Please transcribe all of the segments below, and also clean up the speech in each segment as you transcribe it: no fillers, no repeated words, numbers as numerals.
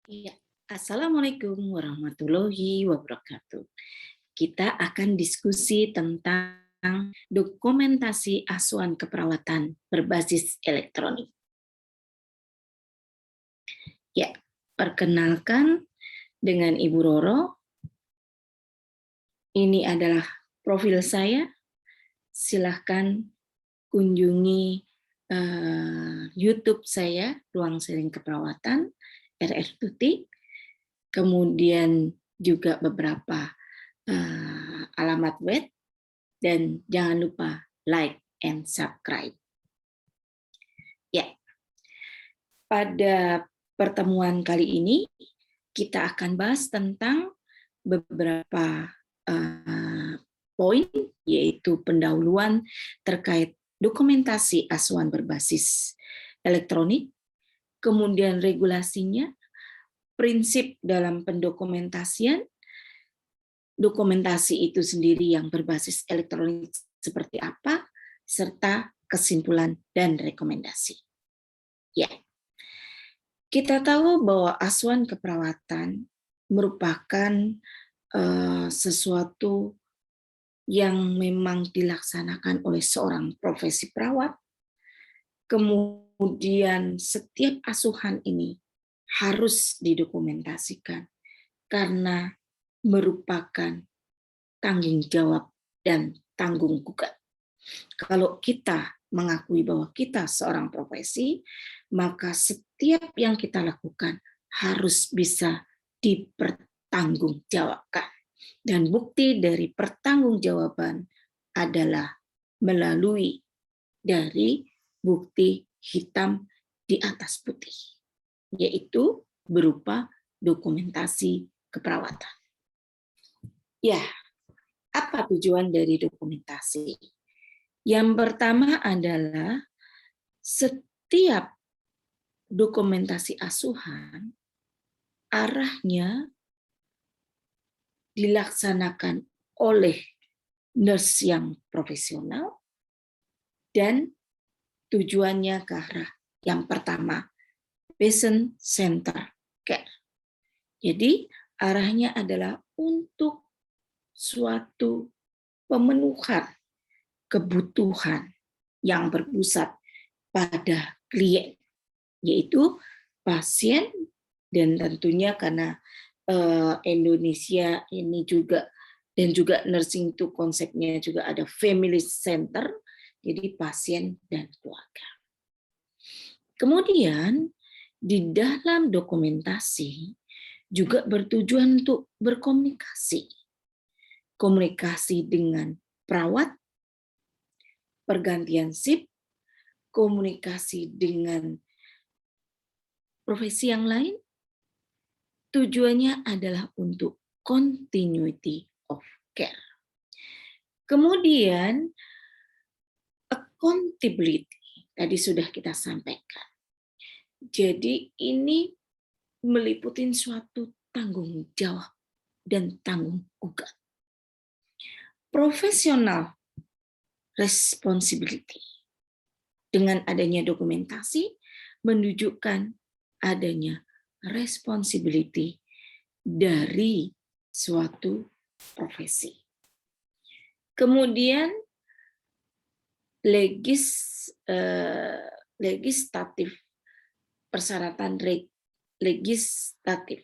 Iya, Assalamualaikum warahmatullahi wabarakatuh. Kita akan diskusi tentang dokumentasi asuhan keperawatan berbasis elektronik. Ya, perkenalkan dengan Ibu Roro. Ini adalah profil saya. Silahkan kunjungi YouTube saya, Ruang Sharing Keperawatan, RR Tuti. Kemudian juga beberapa alamat web, dan jangan lupa like and subscribe. Ya, pada pertemuan kali ini kita akan bahas tentang beberapa poin, yaitu pendahuluan terkait dokumentasi asuhan berbasis elektronik, kemudian regulasinya, prinsip dalam pendokumentasian, dokumentasi itu sendiri yang berbasis elektronik seperti apa, serta kesimpulan dan rekomendasi. Ya, kita tahu bahwa asuhan keperawatan merupakan sesuatu yang memang dilaksanakan oleh seorang profesi perawat. Kemudian setiap asuhan ini harus didokumentasikan karena merupakan tanggung jawab dan tanggung gugat. Kalau kita mengakui bahwa kita seorang profesi, maka setiap yang kita lakukan harus bisa dipertanggungjawabkan. Dan bukti dari pertanggungjawaban adalah melalui dari bukti hitam di atas putih, yaitu berupa dokumentasi keperawatan. Ya, apa tujuan dari dokumentasi? Yang pertama adalah setiap dokumentasi asuhan arahnya dilaksanakan oleh nurse yang profesional dan tujuannya ke arah yang pertama, patient center care. Jadi arahnya adalah untuk suatu pemenuhan kebutuhan yang berpusat pada klien, yaitu pasien, dan tentunya karena Indonesia ini juga dan juga nursing itu konsepnya juga ada family center, jadi pasien dan keluarga. Kemudian di dalam dokumentasi juga bertujuan untuk berkomunikasi. Komunikasi dengan perawat, pergantian shift, komunikasi dengan profesi yang lain. Tujuannya adalah untuk continuity of care. Kemudian accountability, tadi sudah kita sampaikan. Jadi ini meliputi suatu tanggung jawab dan tanggung jawab. Professional responsibility. Dengan adanya dokumentasi menunjukkan adanya responsibility dari suatu profesi. Kemudian legislatif, persyaratan legislatif.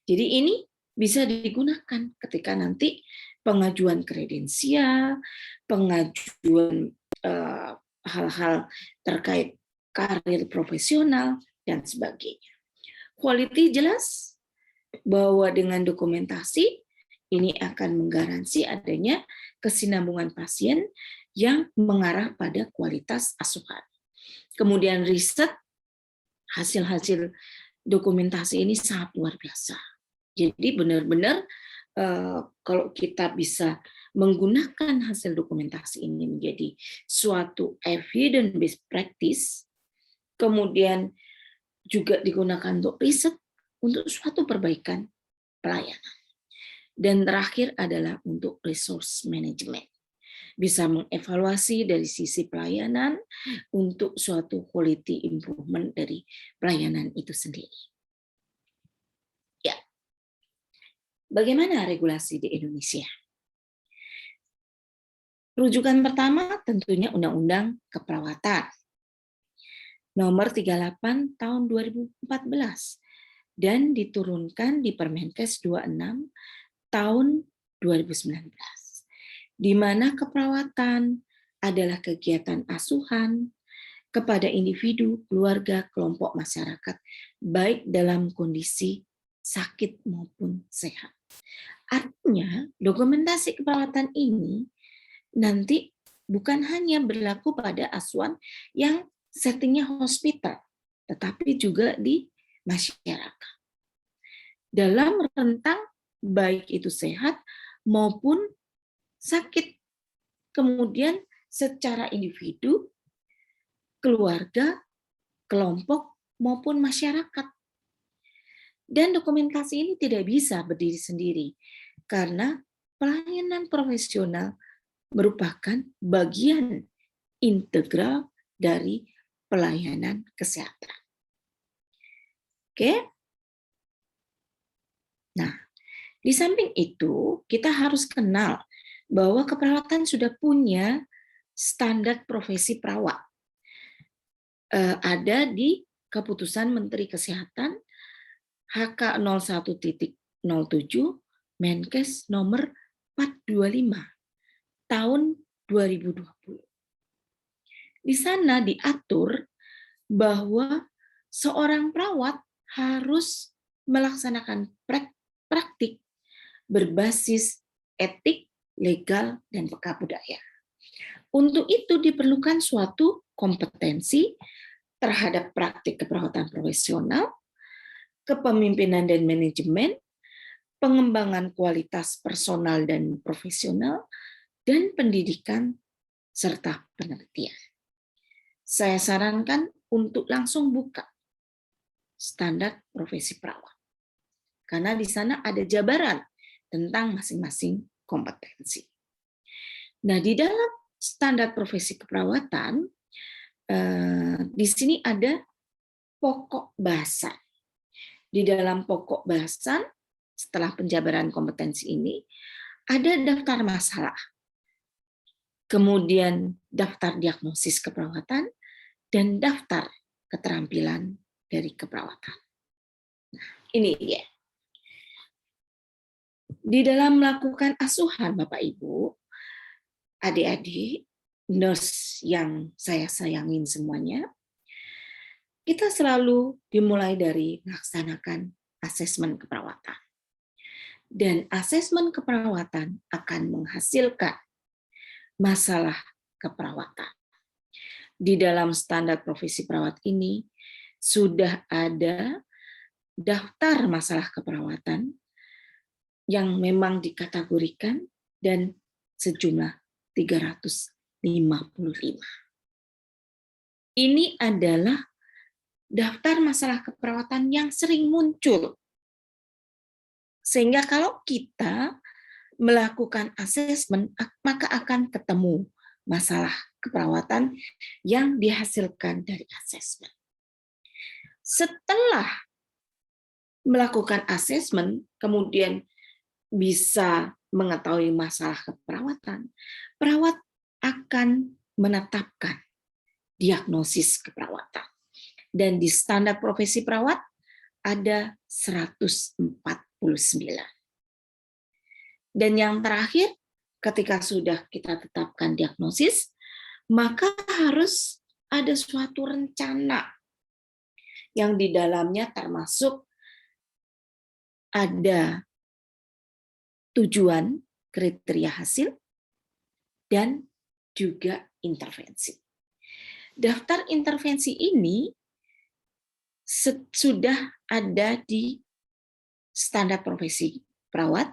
Jadi ini bisa digunakan ketika nanti pengajuan kredensial, pengajuan hal-hal terkait karir profesional, dan sebagainya. Quality jelas bahwa dengan dokumentasi ini akan menggaransi adanya kesinambungan pasien yang mengarah pada kualitas asuhan. Kemudian riset, hasil-hasil dokumentasi ini sangat luar biasa. Jadi benar-benar kalau kita bisa menggunakan hasil dokumentasi ini menjadi suatu evidence-based practice, kemudian juga digunakan untuk riset, untuk suatu perbaikan pelayanan. Dan terakhir adalah untuk resource management. Bisa mengevaluasi dari sisi pelayanan untuk suatu quality improvement dari pelayanan itu sendiri. Bagaimana regulasi di Indonesia? Rujukan pertama tentunya Undang-Undang Keperawatan nomor 38 tahun 2014 dan diturunkan di Permenkes 26 tahun 2019, di mana keperawatan adalah kegiatan asuhan kepada individu, keluarga, kelompok masyarakat, baik dalam kondisi sakit maupun sehat. Artinya, dokumentasi keperawatan ini nanti bukan hanya berlaku pada asuhan yang settingnya hospital, tetapi juga di masyarakat. Dalam rentang baik itu sehat maupun sakit. Kemudian secara individu, keluarga, kelompok, maupun masyarakat. Dan dokumentasi ini tidak bisa berdiri sendiri, karena pelayanan profesional merupakan bagian integral dari pelayanan kesehatan. Oke? Nah, di samping itu, kita harus kenal bahwa keperawatan sudah punya standar profesi perawat. Ada di Keputusan Menteri Kesehatan HK 01.07 Menkes nomor 425 tahun 2020. Di sana diatur bahwa seorang perawat harus melaksanakan praktik berbasis etik, legal, dan peka budaya. Untuk itu diperlukan suatu kompetensi terhadap praktik keperawatan profesional, kepemimpinan dan manajemen, pengembangan kualitas personal dan profesional, dan pendidikan serta penelitian. Saya sarankan untuk langsung buka standar profesi perawat, karena di sana ada jabaran tentang masing-masing kompetensi. Nah, di dalam standar profesi keperawatan, di sini ada pokok bahasan. Di dalam pokok bahasan, setelah penjabaran kompetensi ini, ada daftar masalah, kemudian daftar diagnosis keperawatan, dan daftar keterampilan dari keperawatan. Nah, ini dia. Di dalam melakukan asuhan, Bapak Ibu, adik-adik, nurse yang saya sayangin semuanya, kita selalu dimulai dari melaksanakan asesmen keperawatan. Dan asesmen keperawatan akan menghasilkan masalah keperawatan. Di dalam standar profesi perawat ini sudah ada daftar masalah keperawatan yang memang dikategorikan dan sejumlah 355. Ini adalah daftar masalah keperawatan yang sering muncul. Sehingga kalau kita melakukan asesmen, maka akan ketemu masalah keperawatan yang dihasilkan dari asesmen. Setelah melakukan asesmen, kemudian bisa mengetahui masalah keperawatan, perawat akan menetapkan diagnosis keperawatan. Dan di standar profesi perawat ada 149. Dan yang terakhir, ketika sudah kita tetapkan diagnosis, maka harus ada suatu rencana yang di dalamnya termasuk ada tujuan, kriteria hasil, dan juga intervensi. Daftar intervensi ini sudah ada di standar profesi perawat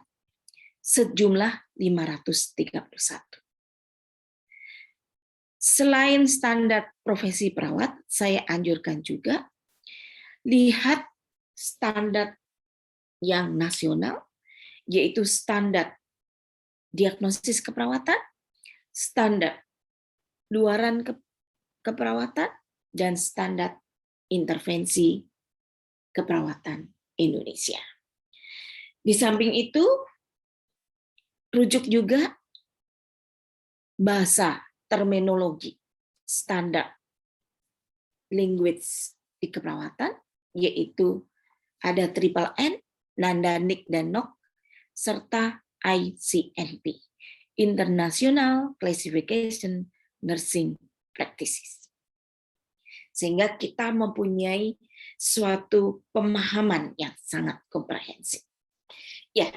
sejumlah 531. Selain standar profesi perawat, saya anjurkan juga lihat standar yang nasional, yaitu standar diagnosis keperawatan, standar luaran keperawatan, dan standar intervensi keperawatan Indonesia. Di samping itu, rujuk juga bahasa, terminologi, standar language di keperawatan, yaitu ada triple N, Nanda, Nick, dan NOC, serta ICNP, International Classification Nursing Practices. Sehingga kita mempunyai suatu pemahaman yang sangat komprehensif. Ya,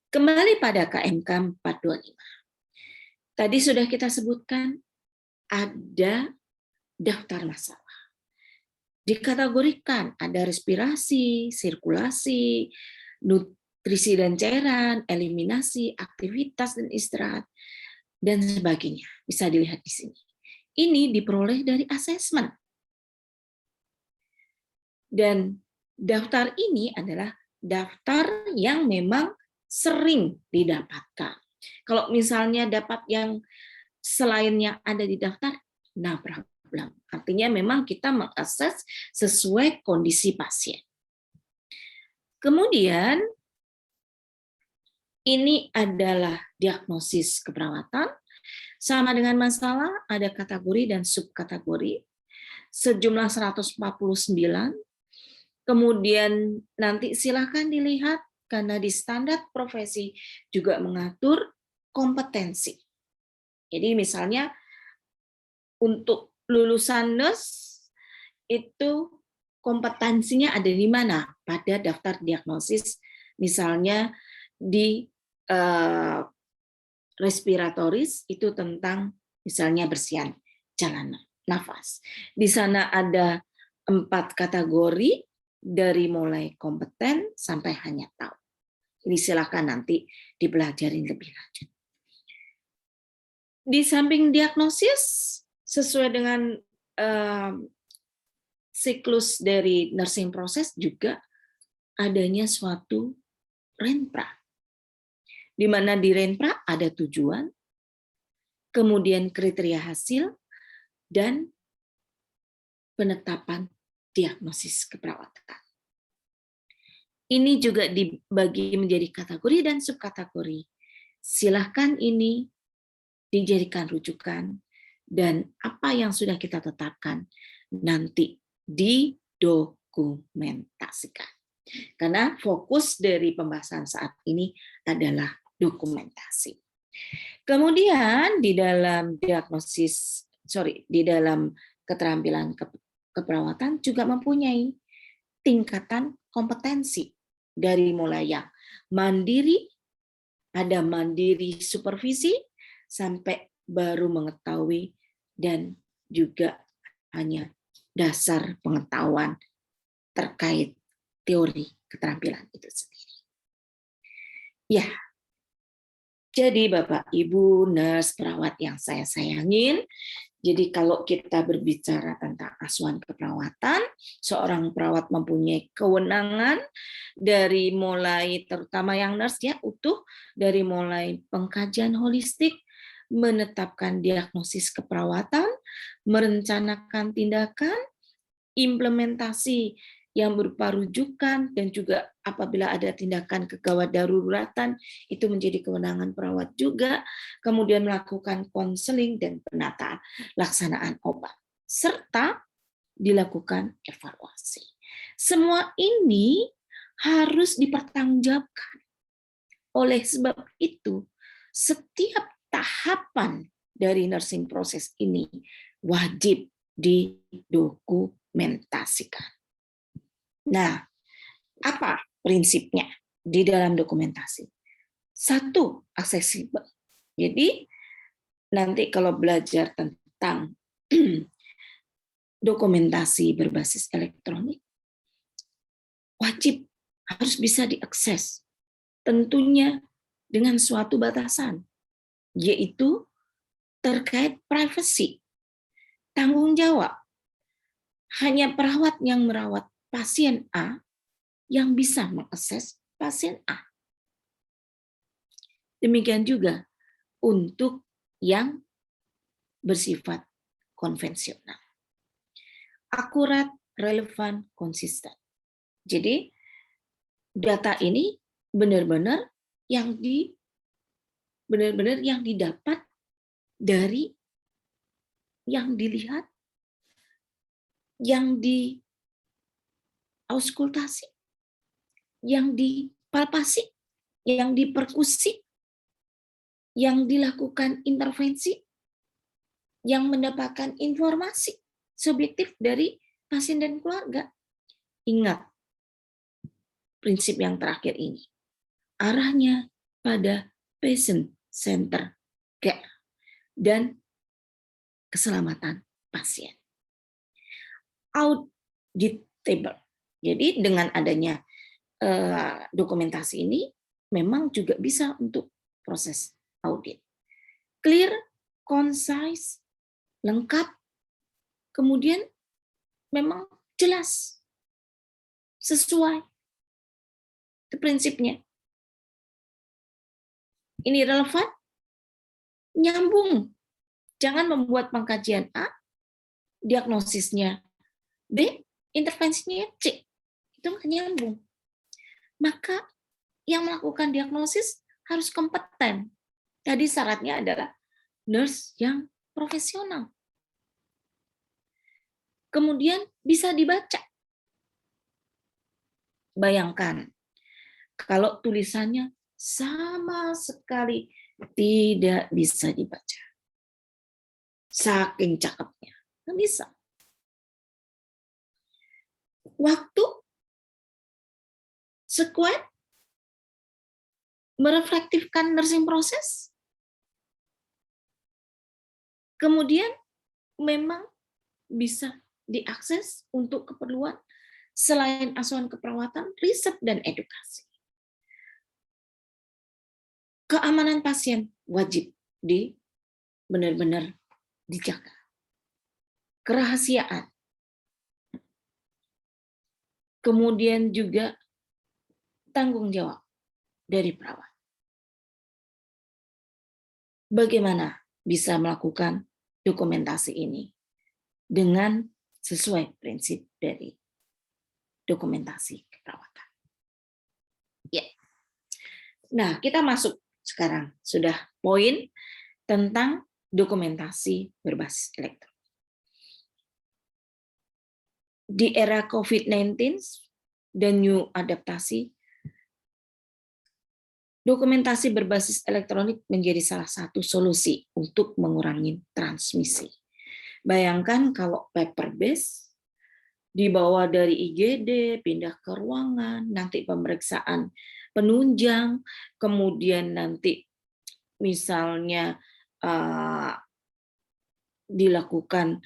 kembali pada KMK 425. Tadi sudah kita sebutkan ada daftar masalah. Dikategorikan ada respirasi, sirkulasi, nutrisi dan cairan, eliminasi, aktivitas dan istirahat, dan sebagainya. Bisa dilihat di sini. Ini diperoleh dari asesmen. Dan daftar ini adalah daftar yang memang sering didapatkan. Kalau misalnya dapat yang selain yang ada di daftar, nah problem. Artinya memang kita mengakses sesuai kondisi pasien. Kemudian, ini adalah diagnosis keperawatan. Sama dengan masalah, ada kategori dan subkategori. Sejumlah 149. Kemudian nanti silakan dilihat, karena di standar profesi juga mengatur kompetensi. Jadi misalnya, untuk lulusan nurse itu kompetensinya ada di mana? Pada daftar diagnosis, misalnya di respiratoris itu tentang misalnya bersihan jalan nafas. Di sana ada 4 kategori dari mulai kompeten sampai hanya tahu. Ini silakan nanti dipelajari lebih lanjut. Di samping diagnosis sesuai dengan siklus dari nursing proses juga adanya suatu renpra. Di mana di renpra ada tujuan, kemudian kriteria hasil, dan penetapan diagnosis keperawatan. Ini juga dibagi menjadi kategori dan subkategori. Silahkan ini dijadikan rujukan, dan apa yang sudah kita tetapkan nanti didokumentasikan. Karena fokus dari pembahasan saat ini adalah dokumentasi. Kemudian di dalam di dalam keterampilan keperawatan juga mempunyai tingkatan kompetensi dari mulai yang mandiri, ada mandiri supervisi, sampai baru mengetahui dan juga hanya dasar pengetahuan terkait teori keterampilan itu sendiri. Ya, jadi Bapak, Ibu, nurse, perawat yang saya sayangin, jadi kalau kita berbicara tentang asuhan keperawatan, seorang perawat mempunyai kewenangan dari mulai, terutama yang nurse ya, utuh, dari mulai pengkajian holistik, menetapkan diagnosis keperawatan, merencanakan tindakan, implementasi yang berupa rujukan, dan juga apabila ada tindakan kegawat daruratan, itu menjadi kewenangan perawat juga, kemudian melakukan konseling dan penata laksanaan obat, serta dilakukan evaluasi. Semua ini harus dipertanggungjawabkan. Oleh sebab itu, setiap tahapan dari nursing proses ini wajib didokumentasikan. Nah, apa prinsipnya di dalam dokumentasi? 1, aksesibel. Jadi, nanti kalau belajar tentang dokumentasi berbasis elektronik, wajib harus bisa diakses. Tentunya dengan suatu batasan, yaitu terkait privasi, tanggung jawab. Hanya perawat yang merawat pasien A yang bisa mengakses pasien A. Demikian juga untuk yang bersifat konvensional. Akurat, relevan, konsisten. Jadi data ini benar-benar yang benar-benar yang didapat dari yang dilihat, yang diauskultasi, yang dipalpasi, yang diperkusi, yang dilakukan intervensi, yang mendapatkan informasi subjektif dari pasien dan keluarga. Ingat prinsip yang terakhir ini. Arahnya pada patient center care dan keselamatan pasien. Auditable. Jadi dengan adanya dokumentasi ini memang juga bisa untuk proses audit. Clear, concise, lengkap, kemudian memang jelas, sesuai. Itu prinsipnya. Ini relevan, nyambung. Jangan membuat pengkajian A, diagnosisnya B, intervensinya C. Itu nggak nyambung. Maka yang melakukan diagnosis harus kompeten. Tadi syaratnya adalah nurse yang profesional. Kemudian bisa dibaca. Bayangkan, kalau tulisannya sama sekali tidak bisa dibaca. Saking cakepnya. Nggak bisa. Waktu sekuat mereflektifkan nursing proses. Kemudian memang bisa diakses untuk keperluan selain asuhan keperawatan, riset, dan edukasi. Keamanan pasien wajib benar-benar dijaga. Kerahasiaan. Kemudian juga tanggung jawab dari perawat. Bagaimana bisa melakukan dokumentasi ini dengan sesuai prinsip dari dokumentasi keperawatan. Ya. Nah, kita masuk sekarang sudah poin tentang dokumentasi berbasis elektronik. Di era COVID-19 dan new adaptasi, dokumentasi berbasis elektronik menjadi salah satu solusi untuk mengurangi transmisi. Bayangkan kalau paper base dibawa dari IGD, pindah ke ruangan, nanti pemeriksaan penunjang, kemudian nanti misalnya dilakukan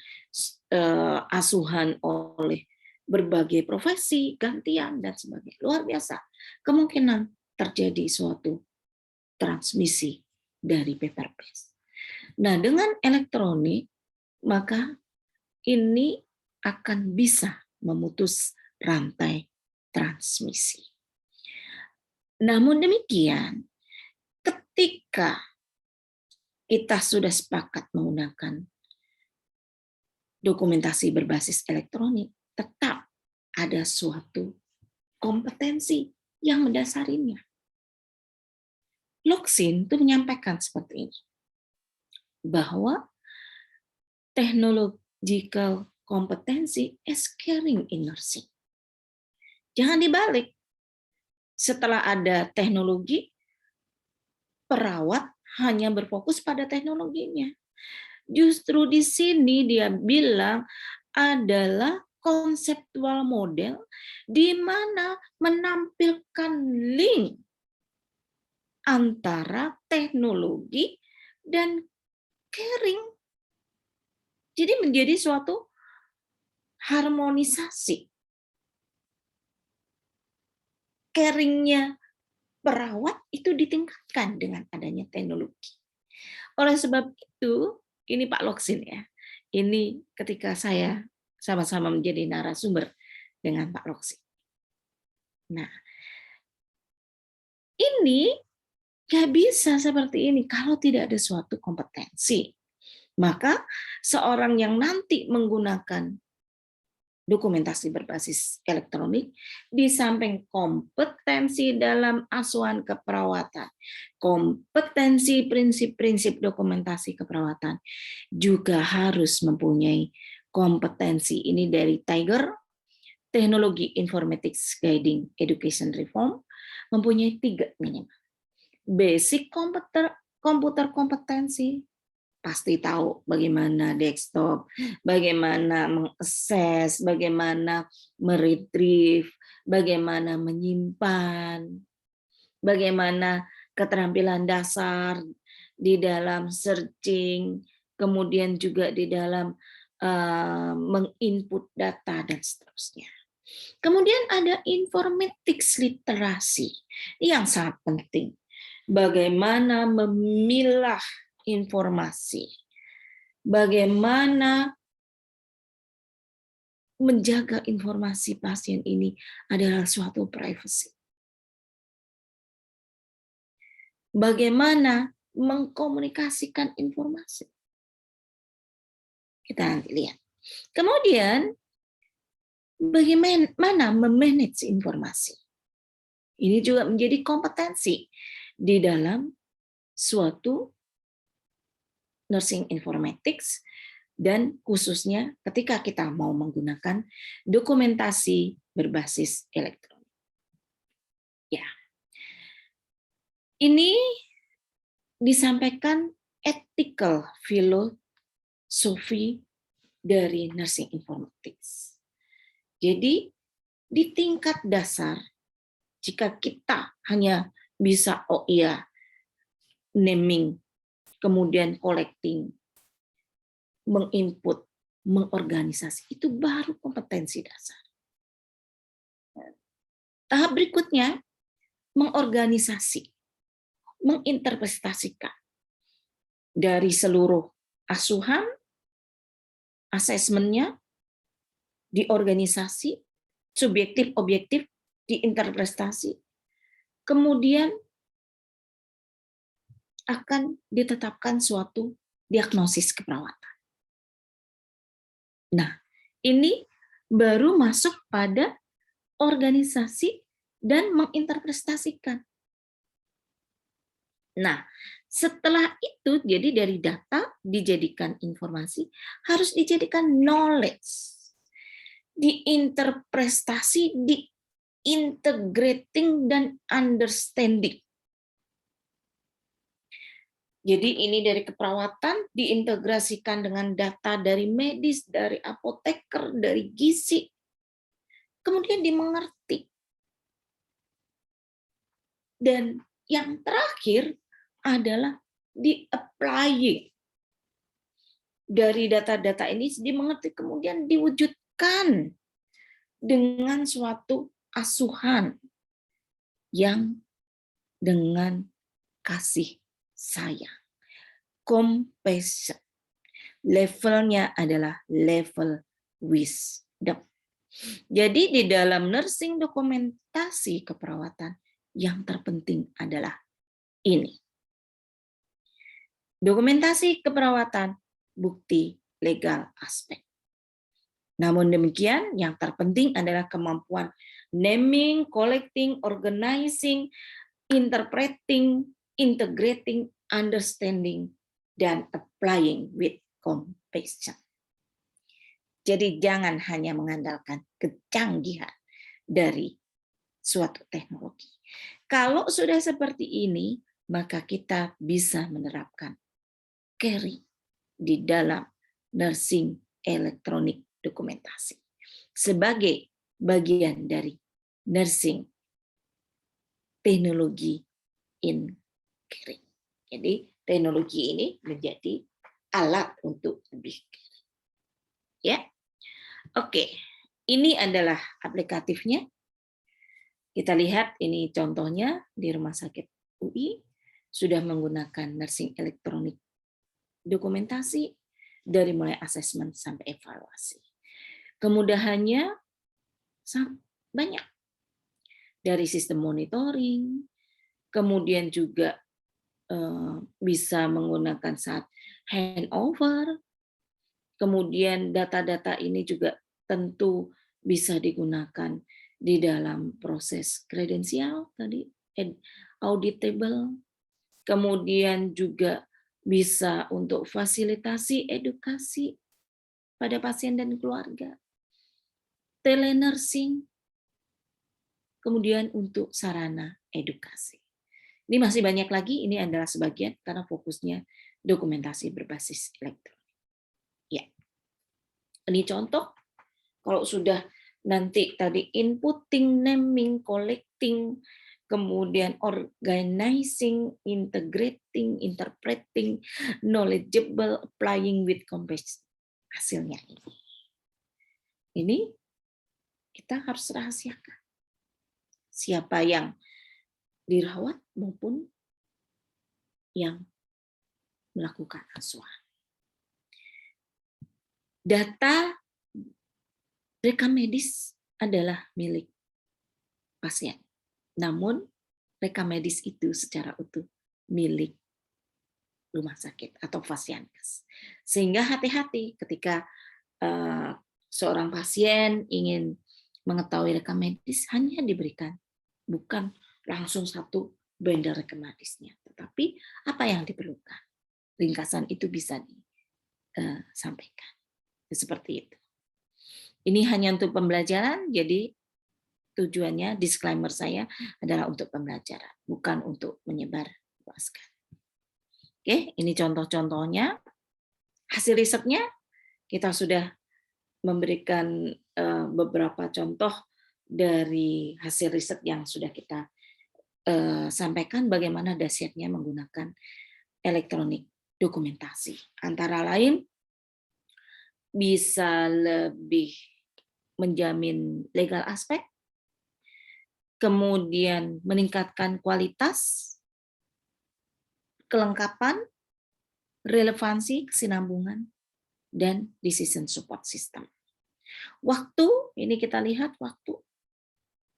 asuhan oleh berbagai profesi, gantian, dan sebagainya. Luar biasa. Kemungkinan terjadi suatu transmisi dari paper base. Nah, dengan elektronik, maka ini akan bisa memutus rantai transmisi. Namun demikian, ketika kita sudah sepakat menggunakan dokumentasi berbasis elektronik, tetap ada suatu kompetensi yang mendasarinya. Loksin itu menyampaikan seperti ini, bahwa technological kompetensi is caring in nursing. Jangan dibalik. Setelah ada teknologi, perawat hanya berfokus pada teknologinya. Justru di sini dia bilang adalah konseptual model di mana menampilkan link antara teknologi dan caring. Jadi menjadi suatu harmonisasi. Caring-nya perawat itu ditingkatkan dengan adanya teknologi. Oleh sebab itu, ini Pak Loksin ya. Ini ketika saya sama-sama menjadi narasumber dengan Pak Loksin. Nah, ini nggak bisa seperti ini kalau tidak ada suatu kompetensi. Maka seorang yang nanti menggunakan dokumentasi berbasis elektronik, di samping kompetensi dalam asuhan keperawatan, kompetensi prinsip-prinsip dokumentasi keperawatan, juga harus mempunyai kompetensi ini dari Tiger, Teknologi Informatics Guiding Education Reform, mempunyai 3 minimal. Basic komputer kompetensi, pasti tahu bagaimana desktop, bagaimana mengakses, bagaimana meretrieve, bagaimana menyimpan, bagaimana keterampilan dasar di dalam searching, kemudian juga di dalam menginput data dan seterusnya. Kemudian ada informatics literasi yang sangat penting. Bagaimana memilah informasi, bagaimana menjaga informasi pasien ini adalah suatu privacy. Bagaimana mengkomunikasikan informasi. Kita nanti lihat. Kemudian, bagaimana memanage informasi. Ini juga menjadi kompetensi di dalam suatu nursing informatics, dan khususnya ketika kita mau menggunakan dokumentasi berbasis elektronik. Ya, ini disampaikan ethical philosophy dari nursing informatics. Jadi di tingkat dasar, jika kita hanya bisa naming, kemudian collecting, menginput, mengorganisasi, itu baru kompetensi dasar. Tahap berikutnya, mengorganisasi, menginterpretasikan dari seluruh asuhan, asesmennya, di organisasi, subjektif, objektif, diinterpretasi, kemudian akan ditetapkan suatu diagnosis keperawatan. Nah, ini baru masuk pada organisasi dan menginterpretasikan. Nah, setelah itu, jadi dari data dijadikan informasi, harus dijadikan knowledge. Diinterpretasi, diintegrating, dan understanding. Jadi ini dari keperawatan diintegrasikan dengan data dari medis, dari apoteker, dari gizi, kemudian dimengerti. Dan yang terakhir adalah di-applying. Dari data-data ini dimengerti, kemudian diwujudkan dengan suatu asuhan yang dengan kasih sayang. Compassion. Levelnya adalah level wisdom. Jadi di dalam nursing dokumentasi keperawatan yang terpenting adalah ini. Dokumentasi keperawatan, bukti legal aspek. Namun demikian, yang terpenting adalah kemampuan naming, collecting, organizing, interpreting, integrating, understanding, dan applying with compassion. Jadi jangan hanya mengandalkan kecanggihan dari suatu teknologi. Kalau sudah seperti ini, maka kita bisa menerapkan carry di dalam nursing elektronik dokumentasi sebagai bagian dari nursing teknologi in caring. Jadi teknologi ini menjadi alat untuk lebih caring. Ya, oke. Ini adalah aplikatifnya. Kita lihat ini contohnya di Rumah Sakit UI sudah menggunakan nursing elektronik dokumentasi dari mulai asesmen sampai evaluasi. Kemudahannya sangat banyak. Dari sistem monitoring, kemudian juga bisa menggunakan saat handover, kemudian data-data ini juga tentu bisa digunakan di dalam proses kredensial tadi, auditable, kemudian juga bisa untuk fasilitasi edukasi pada pasien dan keluarga, telenursing, kemudian untuk sarana edukasi. Ini masih banyak lagi, ini adalah sebagian karena fokusnya dokumentasi berbasis elektronik. Ya, ini contoh. Kalau sudah nanti tadi inputting, naming, collecting, kemudian organizing, integrating, interpreting, knowledgeable, applying with compassion. Hasilnya ini. Ini kita harus rahasiakan. Siapa yang dirawat maupun yang melakukan asuhan. Data rekam medis adalah milik pasien. Namun, rekam medis itu secara utuh milik rumah sakit atau Fasiankes. Sehingga hati-hati ketika seorang pasien ingin mengetahui rekam medis, hanya diberikan, bukan langsung satu bundle rekam medisnya, tetapi apa yang diperlukan. Ringkasan itu bisa disampaikan. Seperti itu. Ini hanya untuk pembelajaran, jadi tujuannya disclaimer saya adalah untuk pembelajaran, bukan untuk menyebar luaskan. Oke, ini contoh-contohnya. Hasil risetnya kita sudah memberikan beberapa contoh dari hasil riset yang sudah kita sampaikan bagaimana dahsyatnya menggunakan elektronik dokumentasi. Antara lain bisa lebih menjamin legal aspek, kemudian meningkatkan kualitas, kelengkapan, relevansi, kesinambungan, dan decision support system. Waktu, ini kita lihat waktu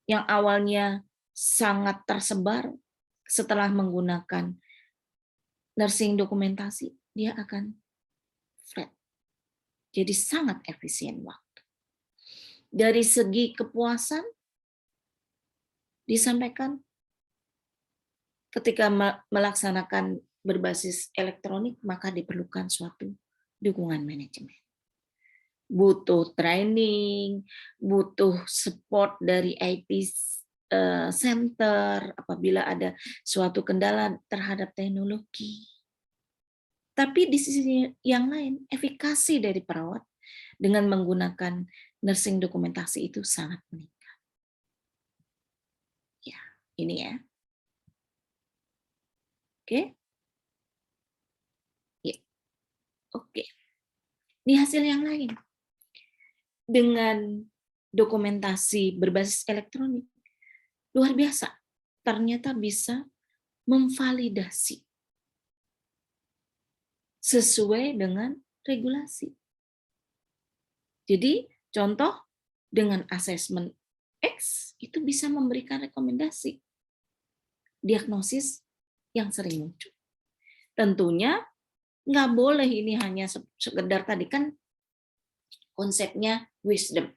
yang awalnya sangat tersebar setelah menggunakan nursing dokumentasi, dia akan flat. Jadi sangat efisien waktu. Dari segi kepuasan, disampaikan ketika melaksanakan berbasis elektronik, maka diperlukan suatu dukungan manajemen. Butuh training, butuh support dari IT center apabila ada suatu kendala terhadap teknologi. Tapi di sisi yang lain, efikasi dari perawat dengan menggunakan nursing dokumentasi itu sangat meningkat. Ya, ini ya. Oke. Ya. Oke. Ini hasil yang lain. Dengan dokumentasi berbasis elektronik, luar biasa. Ternyata bisa memvalidasi sesuai dengan regulasi. Jadi, contoh dengan asesmen X itu bisa memberikan rekomendasi diagnosis yang sering muncul. Tentunya nggak boleh ini hanya sekedar tadi kan konsepnya wisdom.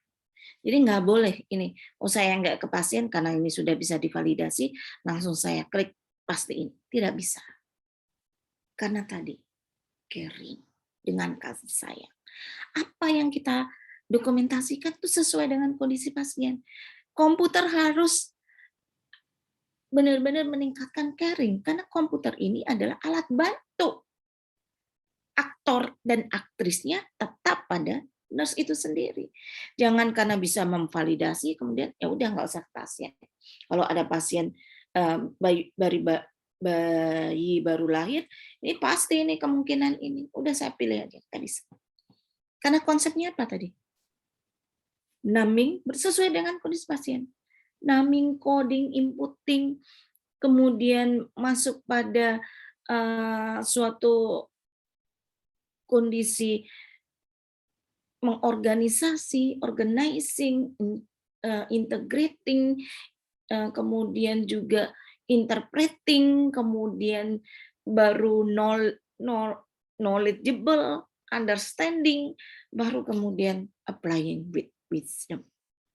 Jadi nggak boleh ini, saya nggak ke pasien karena ini sudah bisa divalidasi, langsung saya klik pasti ini. Tidak bisa. Karena tadi caring dengan kasih sayang. Apa yang kita dokumentasikan itu sesuai dengan kondisi pasien. Komputer harus benar-benar meningkatkan caring karena komputer ini adalah alat bantu. Aktor dan aktrisnya tetap pada nurse itu sendiri. Jangan karena bisa memvalidasi kemudian ya udah nggak usah ke pasien. Kalau ada pasien bayi baru lahir, ini pasti ini kemungkinan ini. Udah saya pilih aja, nggak bisa. Karena konsepnya apa tadi? Naming sesuai dengan kondisi pasien. Naming, coding, inputting, kemudian masuk pada suatu kondisi mengorganisasi, organizing, integrating, kemudian juga interpreting, kemudian baru knowledgeable, understanding, baru kemudian applying with wisdom.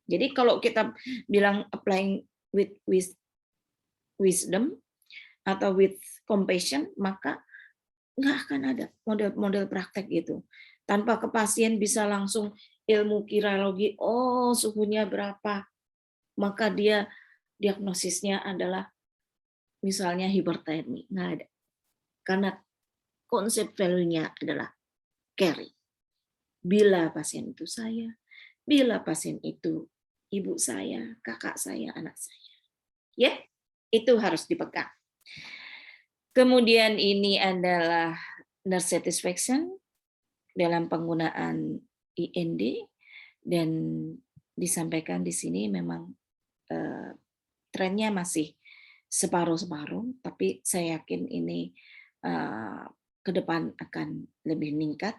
Jadi kalau kita bilang applying with wisdom atau with compassion, maka nggak akan ada model-model praktek gitu. Tanpa ke pasien bisa langsung ilmu kirologi, oh suhunya berapa, maka dia diagnosisnya adalah misalnya hipertermi. Nggak ada. Karena konsep value-nya adalah caring. Bila pasien itu saya, bila pasien itu ibu saya, kakak saya, anak saya. Ya, itu harus dipegang. Kemudian ini adalah nurse satisfaction dalam penggunaan IND, dan disampaikan di sini memang trennya masih separuh-separuh, tapi saya yakin ini ke depan akan lebih meningkat,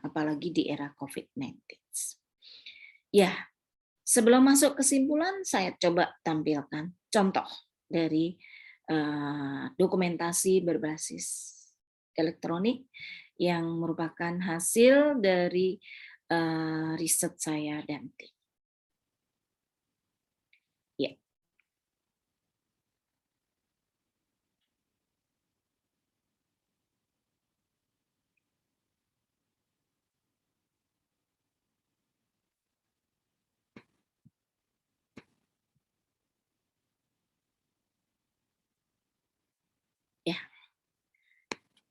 apalagi di era COVID-19. Ya, sebelum masuk kesimpulan, saya coba tampilkan contoh dari dokumentasi berbasis elektronik yang merupakan hasil dari riset saya dan tim. Ya. Ya.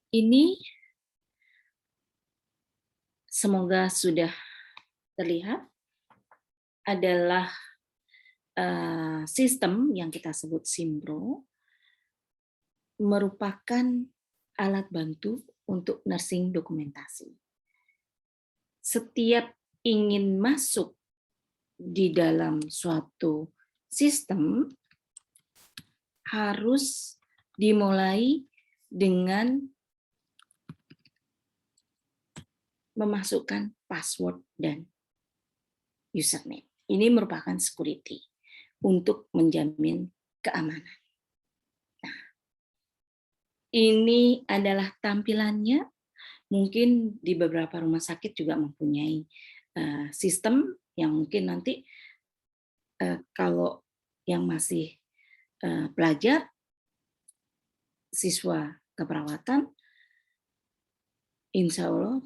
Ini semoga sudah terlihat, adalah sistem yang kita sebut Simpro, merupakan alat bantu untuk nursing dokumentasi. Setiap ingin masuk di dalam suatu sistem harus dimulai dengan memasukkan password dan username. Ini merupakan security untuk menjamin keamanan. Nah, ini adalah tampilannya. Mungkin di beberapa rumah sakit juga mempunyai sistem yang mungkin nanti kalau yang masih pelajar, siswa keperawatan, insya Allah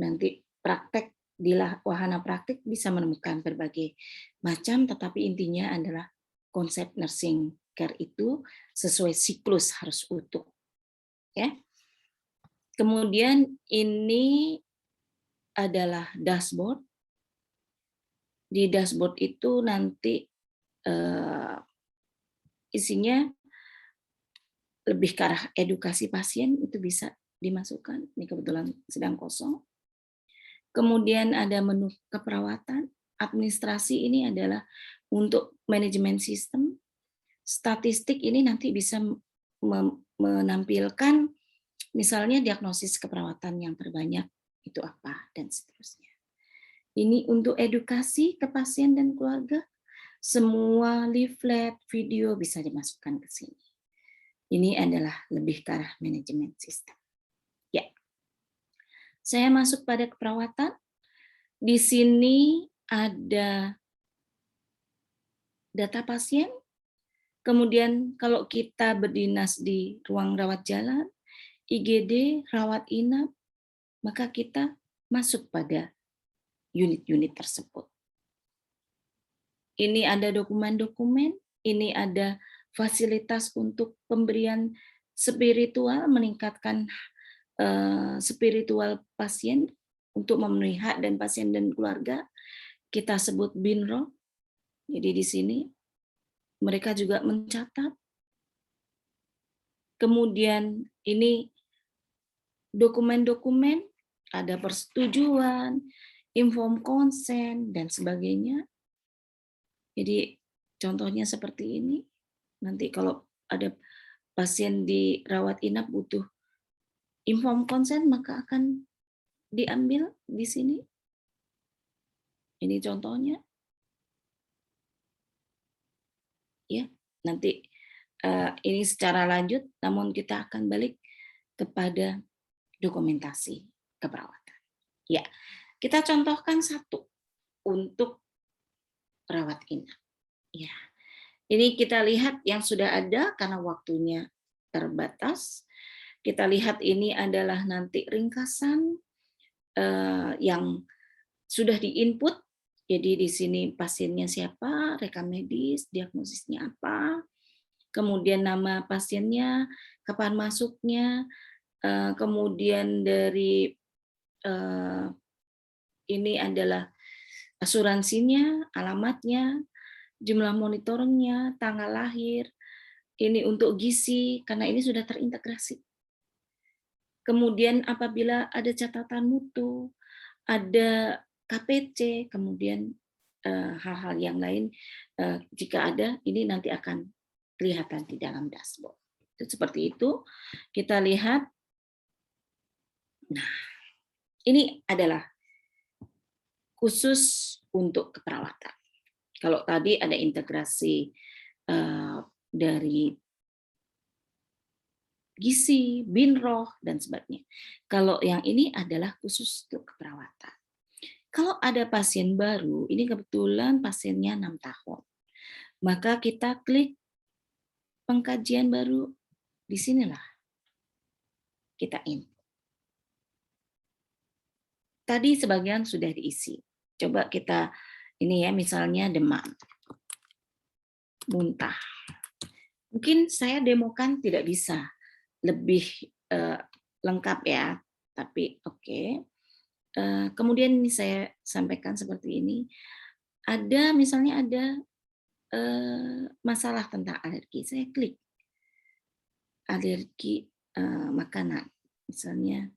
nanti praktek di wahana praktik bisa menemukan berbagai macam, tetapi intinya adalah konsep nursing care itu sesuai siklus harus utuh. Ya. Kemudian ini adalah dashboard. Di dashboard itu nanti isinya lebih ke arah edukasi pasien, itu bisa dimasukkan. Ini kebetulan sedang kosong. Kemudian ada menu keperawatan, administrasi ini adalah untuk manajemen sistem, statistik ini nanti bisa menampilkan misalnya diagnosis keperawatan yang terbanyak itu apa, dan seterusnya. Ini untuk edukasi ke pasien dan keluarga, semua leaflet, video bisa dimasukkan ke sini. Ini adalah lebih ke arah manajemen sistem. Ya. Saya masuk pada keperawatan. Di sini ada data pasien. Kemudian kalau kita berdinas di ruang rawat jalan, IGD, rawat inap, maka kita masuk pada unit-unit tersebut. Ini ada dokumen-dokumen, ini ada fasilitas untuk pemberian spiritual, meningkatkan spiritual pasien untuk memenuhi hak dan pasien dan keluarga. Kita sebut BINRO. Jadi di sini mereka juga mencatat. Kemudian ini dokumen-dokumen, ada persetujuan, inform consent, dan sebagainya. Jadi contohnya seperti ini. Nanti kalau ada pasien di rawat inap butuh inform consent, maka akan diambil di sini. Ini contohnya. Ya, nanti ini secara lanjut, namun kita akan balik kepada dokumentasi keperawatan. Ya, kita contohkan satu. untuk rawat inap. Ya, ini kita lihat yang sudah ada karena waktunya terbatas. Kita lihat ini adalah nanti ringkasan yang sudah diinput. Jadi di sini pasiennya siapa, rekam medis, diagnosisnya apa, kemudian nama pasiennya, kapan masuknya, kemudian dari ini adalah asuransinya, alamatnya, jumlah monitoringnya, tanggal lahir, ini untuk gizi, karena ini sudah terintegrasi. Kemudian apabila ada catatan mutu, ada KPC, kemudian hal-hal yang lain, jika ada, ini nanti akan kelihatan di dalam dashboard. Itu seperti itu, kita lihat. Nah, ini adalah khusus untuk keperawatan. Kalau tadi ada integrasi dari gizi, binroh, dan sebagainya. Kalau yang ini adalah khusus untuk keperawatan. Kalau ada pasien baru, ini kebetulan pasiennya 6 tahun, maka kita klik pengkajian baru, di sinilah kita input. Tadi sebagian sudah diisi. Coba kita, ini ya, misalnya demam, muntah. Mungkin saya demokan tidak bisa lebih lengkap ya, tapi oke. Kemudian ini saya sampaikan seperti ini. Ada misalnya ada masalah tentang alergi, saya klik alergi makanan, misalnya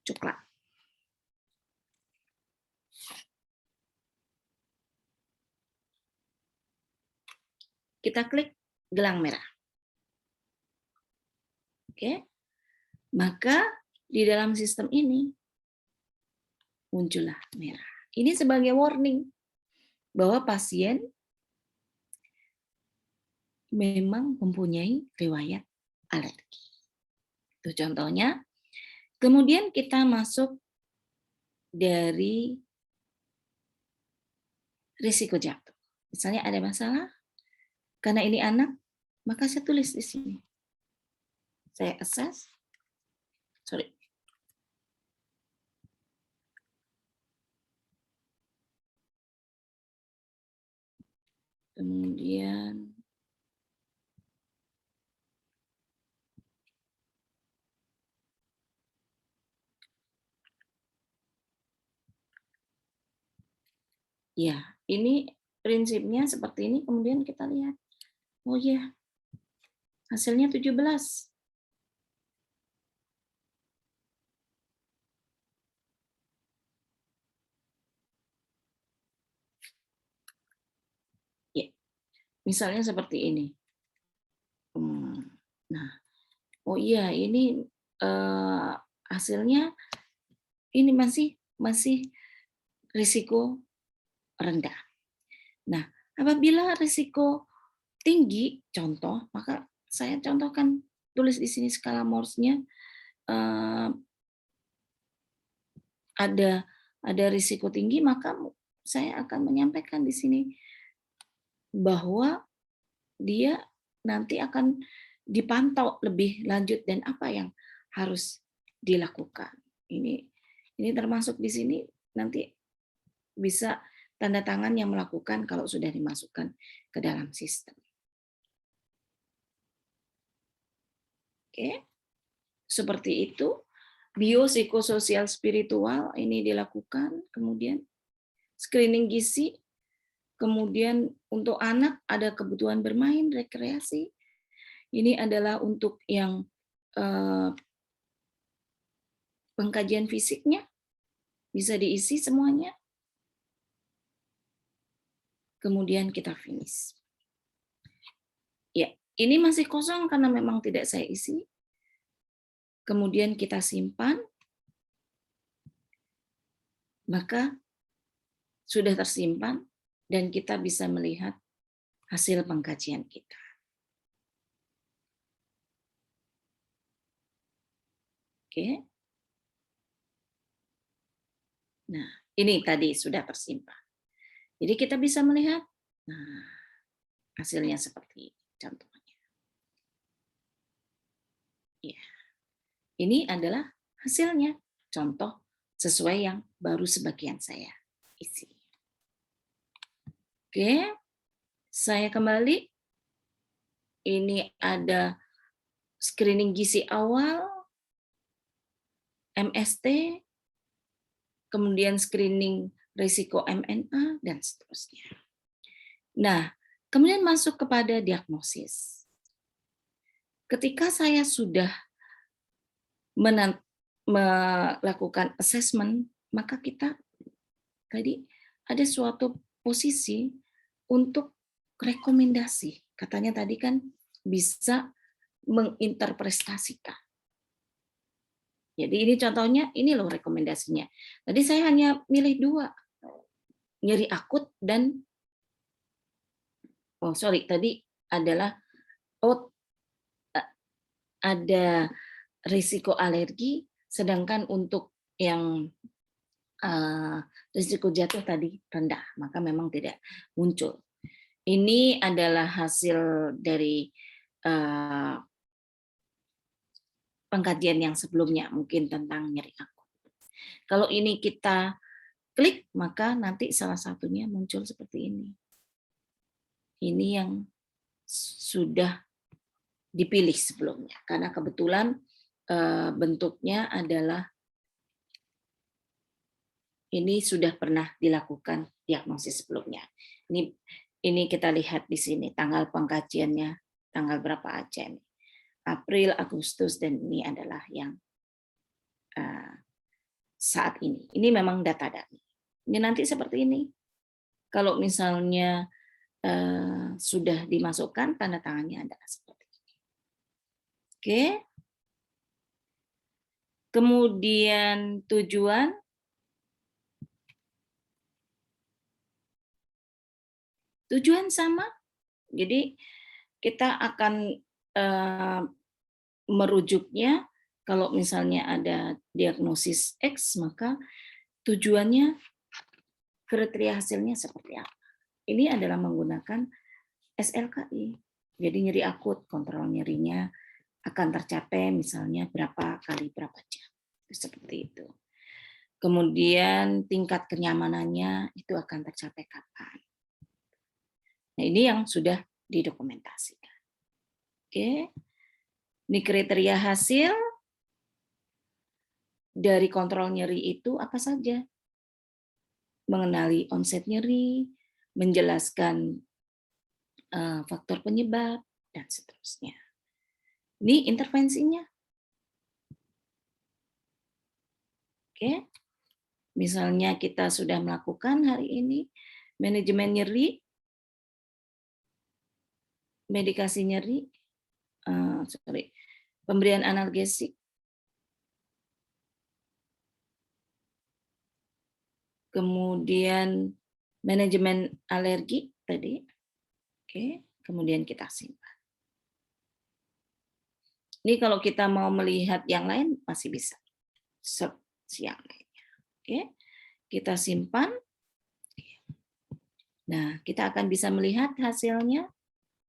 coklat. Kita klik gelang merah. Oke. Maka di dalam sistem ini muncullah merah. Ini sebagai warning bahwa pasien memang mempunyai riwayat alergi. Itu contohnya. Kemudian kita masuk dari risiko jatuh. Misalnya ada masalah, karena ini anak, maka saya tulis di sini. Saya assess, sorry. Kemudian ya, ini prinsipnya seperti ini, kemudian kita lihat. Oh ya, hasilnya 17. Ya, misalnya seperti ini. Nah, oh iya, ini hasilnya ini masih risiko rendah. Nah, apabila risiko tinggi, contoh, maka saya contohkan, tulis di sini skala Morse-nya, ada risiko tinggi, maka saya akan menyampaikan di sini bahwa dia nanti akan dipantau lebih lanjut dan apa yang harus dilakukan. Ini termasuk di sini nanti bisa tanda tangan yang melakukan kalau sudah dimasukkan ke dalam sistem. Oke, seperti itu. Biopsikososial spiritual ini dilakukan, kemudian screening gizi, kemudian untuk anak ada kebutuhan bermain, rekreasi. Ini adalah untuk yang pengkajian fisiknya, bisa diisi semuanya. Kemudian kita finish. Ya, ini masih kosong karena memang tidak saya isi. Kemudian kita simpan, maka sudah tersimpan dan kita bisa melihat hasil pengkajian kita. Oke. Nah, Ini tadi sudah tersimpan. Jadi kita bisa melihat, nah, hasilnya seperti ini contohnya. Ya, ini adalah hasilnya. Contoh sesuai yang baru sebagian saya isi. Oke, saya kembali. Ini ada screening gizi awal, MST, kemudian screening risiko MNA, dan seterusnya. Nah, kemudian masuk kepada diagnosis. Ketika saya sudah melakukan assessment, maka kita tadi ada suatu posisi untuk rekomendasi. Katanya tadi kan bisa menginterpretasikan. Jadi ini contohnya, ini loh rekomendasinya. Tadi saya hanya milih 2, nyeri akut dan tadi adalah ada risiko alergi, sedangkan untuk yang risiko jatuh tadi rendah, maka memang tidak muncul. Ini adalah hasil dari pengkajian yang sebelumnya, mungkin tentang nyeri akut. Kalau ini kita klik, maka nanti salah satunya muncul seperti ini. Ini yang sudah dipilih sebelumnya, karena kebetulan bentuknya adalah ini sudah pernah dilakukan diagnosis sebelumnya. Ini kita lihat di sini tanggal pengkajiannya, tanggal berapa aja nih. April, Agustus, dan ini adalah yang saat ini. Ini memang data-data. Ini nanti seperti ini. Kalau misalnya sudah dimasukkan, tanda tangannya adalah seperti ini. Oke. Kemudian tujuan. Tujuan sama. Jadi kita akan merujuknya, kalau misalnya ada diagnosis X, maka tujuannya kriteria hasilnya seperti apa. Ini adalah menggunakan SLKI. Jadi nyeri akut, kontrol nyerinya akan tercapai misalnya berapa kali berapa jam. Seperti itu. Kemudian tingkat kenyamanannya itu akan tercapai kapan. Nah, ini yang sudah didokumentasikan. Oke. Ini kriteria hasil dari kontrol nyeri itu apa saja? Mengenali onset nyeri, menjelaskan faktor penyebab, dan seterusnya. Ini intervensinya. Oke. Misalnya kita sudah melakukan hari ini manajemen nyeri, medikasi nyeri, pemberian analgesik, kemudian manajemen alergi tadi, oke, kemudian kita simpan. Ini kalau kita mau melihat yang lain masih bisa, yang lainnya, oke, kita simpan. Nah, kita akan bisa melihat hasilnya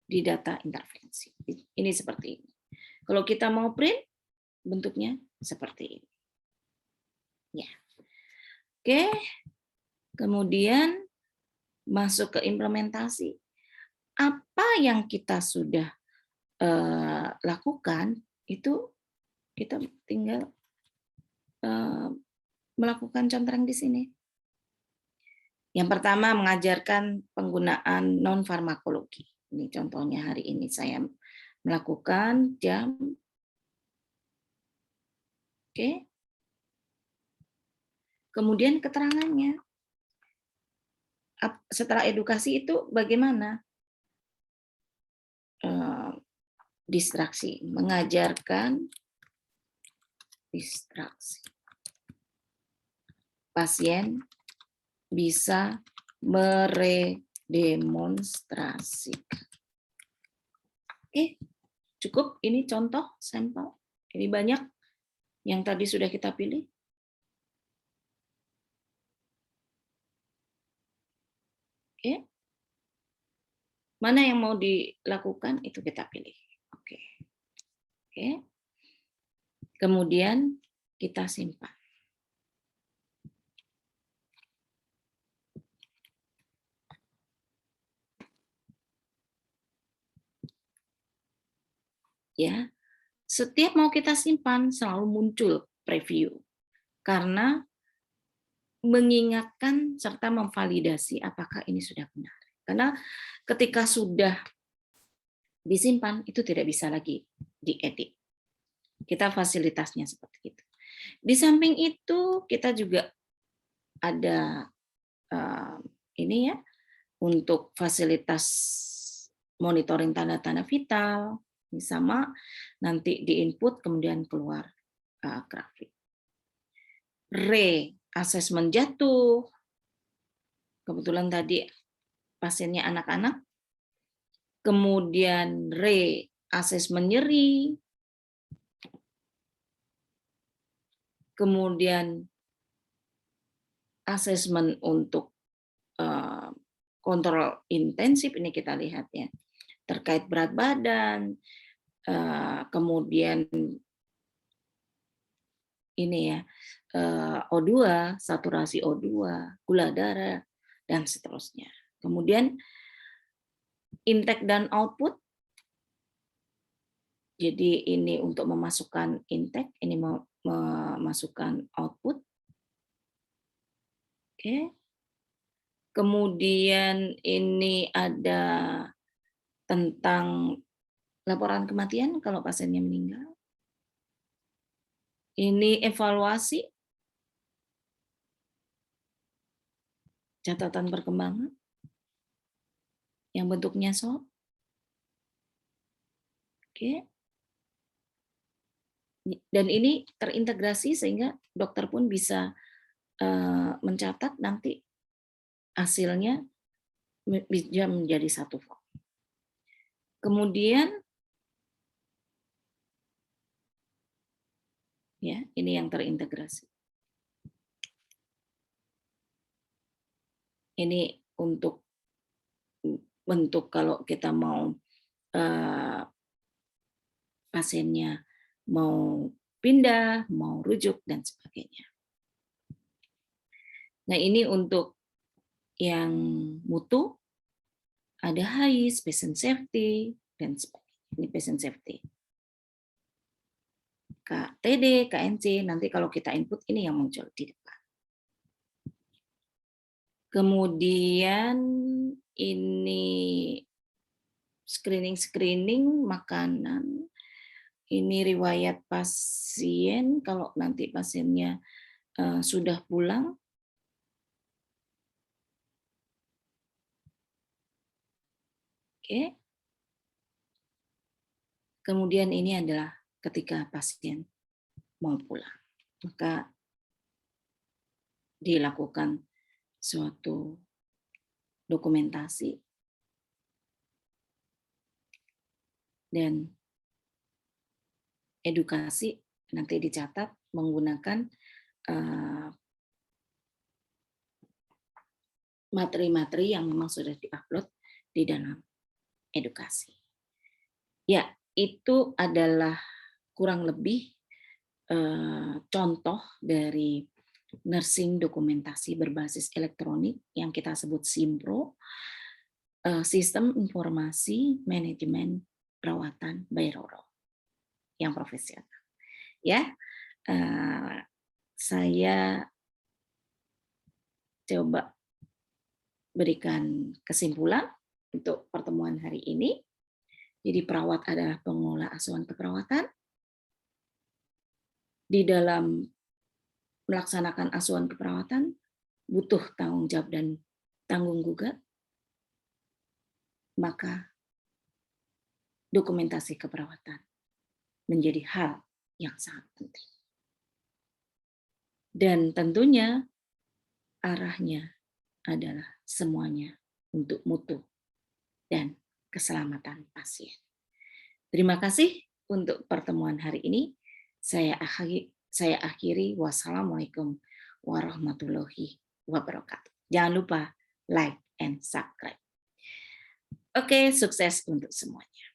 di data intervensi. Ini seperti ini. Kalau kita mau print, bentuknya seperti ini. Ya. Oke. Kemudian masuk ke implementasi. Apa yang kita sudah lakukan itu kita tinggal melakukan contoh di sini. Yang pertama mengajarkan penggunaan non farmakologi. Ini contohnya hari ini saya melakukan jam. Oke. Kemudian keterangannya. Setelah edukasi itu bagaimana? Distraksi, mengajarkan distraksi. Pasien bisa meredemonstrasikan. Oke, cukup. Ini contoh sampel. Ini banyak yang tadi sudah kita pilih. Oke. Mana yang mau dilakukan itu kita pilih. Oke. Oke. Kemudian kita simpan. Ya. Setiap mau kita simpan selalu muncul preview karena mengingatkan serta memvalidasi apakah ini sudah benar. Karena ketika sudah disimpan itu tidak bisa lagi diedit. Kita fasilitasnya seperti itu. Di samping itu kita juga ada ini ya untuk fasilitas monitoring tanda-tanda vital, sama nanti di input kemudian keluar grafik. Re-assessment jatuh, kebetulan tadi pasiennya anak-anak, kemudian re-assessment nyeri, kemudian asesmen untuk kontrol intensif, ini kita lihat ya, terkait berat badan, kemudian ini ya, O2, saturasi O2, gula darah, dan seterusnya. Kemudian intake dan output, jadi ini untuk memasukkan intake, ini memasukkan output. Oke. Kemudian ini ada tentang laporan kematian kalau pasiennya meninggal. Ini evaluasi, catatan perkembangan, yang bentuknya SWOT. Oke. Dan ini terintegrasi sehingga dokter pun bisa mencatat nanti hasilnya bisa menjadi satu form. Kemudian ya, ini yang terintegrasi. Ini untuk bentuk kalau kita mau pasiennya mau pindah, mau rujuk dan sebagainya. Nah, ini untuk yang mutu, ada HIS, patient safety, dan sebagainya. Ini patient safety. KTD, KNC, nanti kalau kita input ini yang muncul di depan. Kemudian ini screening makanan, ini riwayat pasien, kalau nanti pasiennya sudah pulang. Oke. Kemudian ini adalah ketika pasien mau pulang, maka dilakukan suatu dokumentasi dan edukasi, nanti dicatat menggunakan materi-materi yang memang sudah diupload di dalam edukasi. Ya, itu adalah kurang lebih contoh dari nursing dokumentasi berbasis elektronik yang kita sebut SIMPRO, Sistem Informasi Manajemen Perawatan by Roro, yang profesional. Ya, saya coba berikan kesimpulan untuk pertemuan hari ini. Jadi perawat adalah pengelola asuhan keperawatan. Di dalam melaksanakan asuhan keperawatan butuh tanggung jawab dan tanggung gugat, maka dokumentasi keperawatan menjadi hal yang sangat penting. Dan tentunya arahnya adalah semuanya untuk mutu dan keselamatan pasien. Terima kasih untuk pertemuan hari ini. Saya akhiri. Wassalamualaikum warahmatullahi wabarakatuh. Jangan lupa like, and subscribe. Oke, sukses untuk semuanya.